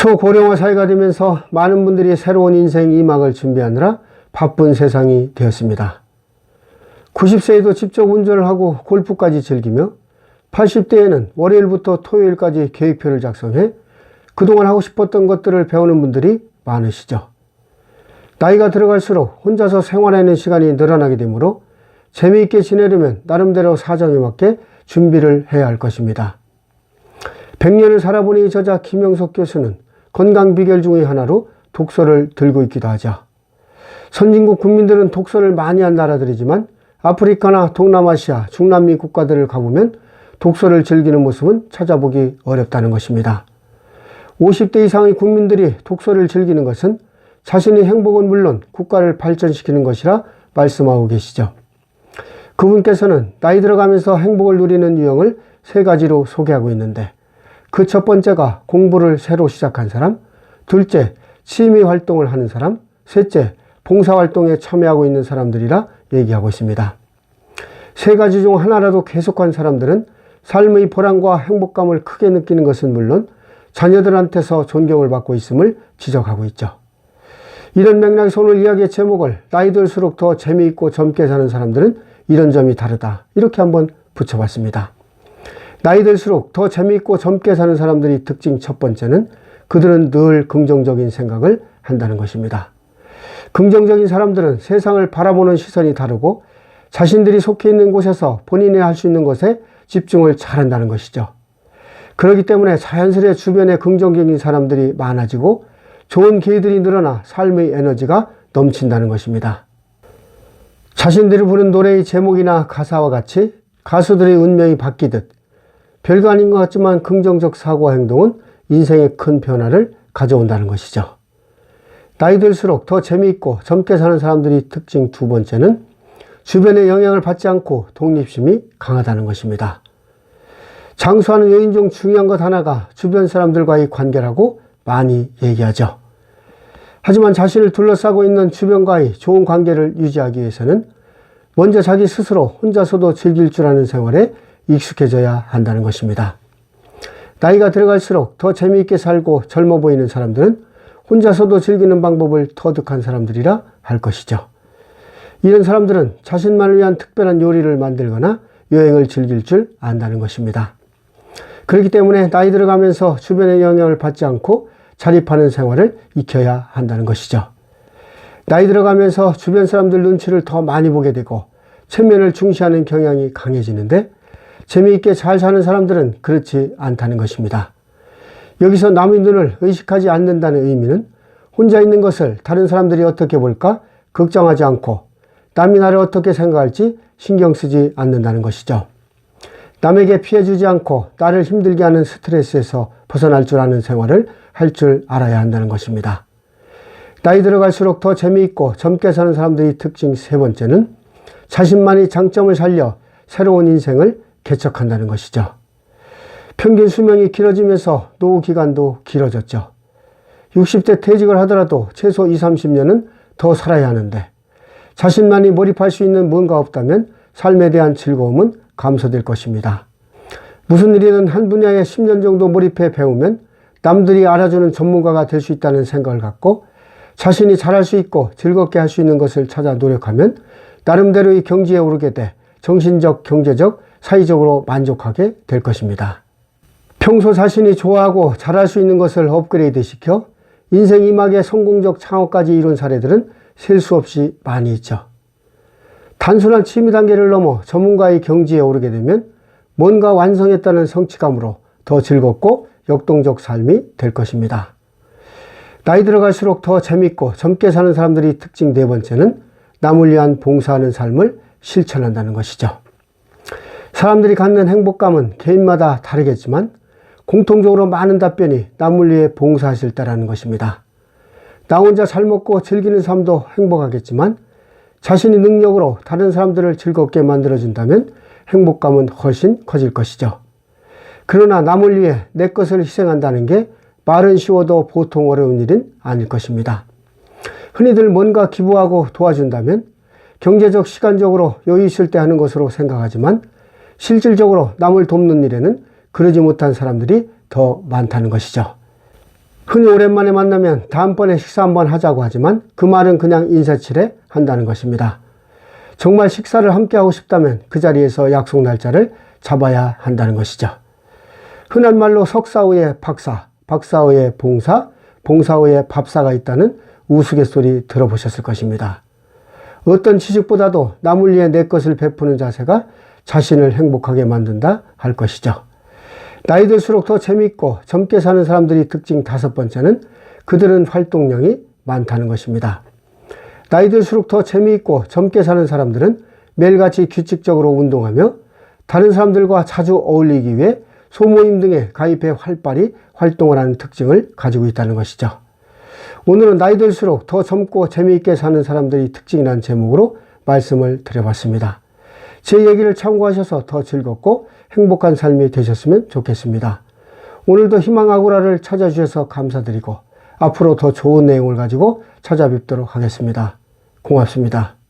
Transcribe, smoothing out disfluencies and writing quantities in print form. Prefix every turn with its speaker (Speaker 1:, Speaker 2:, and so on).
Speaker 1: 초고령화 사회가 되면서 많은 분들이 새로운 인생 2막을 준비하느라 바쁜 세상이 되었습니다. 90세에도 직접 운전을 하고 골프까지 즐기며 80대에는 월요일부터 토요일까지 계획표를 작성해 그동안 하고 싶었던 것들을 배우는 분들이 많으시죠. 나이가 들어갈수록 혼자서 생활하는 시간이 늘어나게 되므로 재미있게 지내려면 나름대로 사정에 맞게 준비를 해야 할 것입니다. 100년을 살아보니 저자 김영석 교수는 건강 비결 중의 하나로 독서를 들고 있기도 하죠. 선진국 국민들은 독서를 많이 한 나라들이지만 아프리카나 동남아시아, 중남미 국가들을 가보면 독서를 즐기는 모습은 찾아보기 어렵다는 것입니다. 50대 이상의 국민들이 독서를 즐기는 것은 자신의 행복은 물론 국가를 발전시키는 것이라 말씀하고 계시죠. 그분께서는 나이 들어가면서 행복을 누리는 유형을 3가지로 소개하고 있는데 그 첫 번째가 공부를 새로 시작한 사람, 둘째 취미 활동을 하는 사람, 셋째 봉사활동에 참여하고 있는 사람들이라 얘기하고 있습니다. 3가지 중 하나라도 계속한 사람들은 삶의 보람과 행복감을 크게 느끼는 것은 물론 자녀들한테서 존경을 받고 있음을 지적하고 있죠. 이런 맥락에서 오늘 이야기의 제목을 나이 들수록 더 재미있고 젊게 사는 사람들은 이런 점이 다르다, 이렇게 한번 붙여봤습니다. 나이 들수록 더 재미있고 젊게 사는 사람들의 특징 첫 번째는 그들은 늘 긍정적인 생각을 한다는 것입니다. 긍정적인 사람들은 세상을 바라보는 시선이 다르고 자신들이 속해 있는 곳에서 본인이 할 수 있는 것에 집중을 잘한다는 것이죠. 그렇기 때문에 자연스레 주변에 긍정적인 사람들이 많아지고 좋은 기회들이 늘어나 삶의 에너지가 넘친다는 것입니다. 자신들이 부른 노래의 제목이나 가사와 같이 가수들의 운명이 바뀌듯 별거 아닌 것 같지만 긍정적 사고와 행동은 인생에 큰 변화를 가져온다는 것이죠. 나이 들수록 더 재미있고 젊게 사는 사람들의 특징 두 번째는 주변의 영향을 받지 않고 독립심이 강하다는 것입니다. 장수하는 요인 중 중요한 것 하나가 주변 사람들과의 관계라고 많이 얘기하죠. 하지만 자신을 둘러싸고 있는 주변과의 좋은 관계를 유지하기 위해서는 먼저 자기 스스로 혼자서도 즐길 줄 아는 생활에 익숙해져야 한다는 것입니다. 나이가 들어갈수록 더 재미있게 살고 젊어 보이는 사람들은 혼자서도 즐기는 방법을 터득한 사람들이라 할 것이죠. 이런 사람들은 자신만을 위한 특별한 요리를 만들거나 여행을 즐길 줄 안다는 것입니다. 그렇기 때문에 나이 들어가면서 주변의 영향을 받지 않고 자립하는 생활을 익혀야 한다는 것이죠. 나이 들어가면서 주변 사람들 눈치를 더 많이 보게 되고 체면을 중시하는 경향이 강해지는데 재미있게 잘 사는 사람들은 그렇지 않다는 것입니다. 여기서 남의 눈을 의식하지 않는다는 의미는 혼자 있는 것을 다른 사람들이 어떻게 볼까 걱정하지 않고 남이 나를 어떻게 생각할지 신경 쓰지 않는다는 것이죠. 남에게 피해주지 않고 나를 힘들게 하는 스트레스에서 벗어날 줄 아는 생활을 할 줄 알아야 한다는 것입니다. 나이 들어갈수록 더 재미있고 젊게 사는 사람들의 특징 세 번째는 자신만의 장점을 살려 새로운 인생을 개척한다는 것이죠. 평균 수명이 길어지면서 노후 기간도 길어졌죠. 60대 퇴직을 하더라도 최소 20, 30년은 더 살아야 하는데 자신만이 몰입할 수 있는 뭔가 없다면 삶에 대한 즐거움은 감소될 것입니다. 무슨 일이든 한 분야에 10년 정도 몰입해 배우면 남들이 알아주는 전문가가 될 수 있다는 생각을 갖고 자신이 잘할 수 있고 즐겁게 할 수 있는 것을 찾아 노력하면 나름대로의 경지에 오르게 돼 정신적, 경제적, 사회적으로 만족하게 될 것입니다. 평소 자신이 좋아하고 잘할 수 있는 것을 업그레이드 시켜 인생 2막의 성공적 창업까지 이룬 사례들은 셀 수 없이 많이 있죠. 단순한 취미 단계를 넘어 전문가의 경지에 오르게 되면 뭔가 완성했다는 성취감으로 더 즐겁고 역동적 삶이 될 것입니다. 나이 들어갈수록 더 재밌고 젊게 사는 사람들의 특징 네 번째는 남을 위한 봉사하는 삶을 실천한다는 것이죠. 사람들이 갖는 행복감은 개인마다 다르겠지만 공통적으로 많은 답변이 남을 위해 봉사하실 때라는 것입니다. 나 혼자 잘 먹고 즐기는 삶도 행복하겠지만 자신의 능력으로 다른 사람들을 즐겁게 만들어준다면 행복감은 훨씬 커질 것이죠. 그러나 남을 위해 내 것을 희생한다는 게 말은 쉬워도 보통 어려운 일은 아닐 것입니다. 흔히들 뭔가 기부하고 도와준다면 경제적, 시간적으로 여유 있을 때 하는 것으로 생각하지만 실질적으로 남을 돕는 일에는 그러지 못한 사람들이 더 많다는 것이죠. 흔히 오랜만에 만나면 다음번에 식사 한번 하자고 하지만 그 말은 그냥 인사치레 한다는 것입니다. 정말 식사를 함께 하고 싶다면 그 자리에서 약속 날짜를 잡아야 한다는 것이죠. 흔한 말로 석사 후에 박사, 박사 후에 봉사, 봉사 후에 밥사가 있다는 우스갯소리 들어보셨을 것입니다. 어떤 지식보다도 남을 위해 내 것을 베푸는 자세가 자신을 행복하게 만든다 할 것이죠. 나이 들수록 더 재미있고 젊게 사는 사람들이 특징 5번째는 그들은 활동량이 많다는 것입니다. 나이 들수록 더 재미있고 젊게 사는 사람들은 매일같이 규칙적으로 운동하며 다른 사람들과 자주 어울리기 위해 소모임 등에 가입해 활발히 활동을 하는 특징을 가지고 있다는 것이죠. 오늘은 나이 들수록 더 젊고 재미있게 사는 사람들이 특징이라는 제목으로 말씀을 드려봤습니다. 제 얘기를 참고하셔서 더 즐겁고 행복한 삶이 되셨으면 좋겠습니다. 오늘도 희망 아고라를 찾아주셔서 감사드리고 앞으로 더 좋은 내용을 가지고 찾아뵙도록 하겠습니다. 고맙습니다.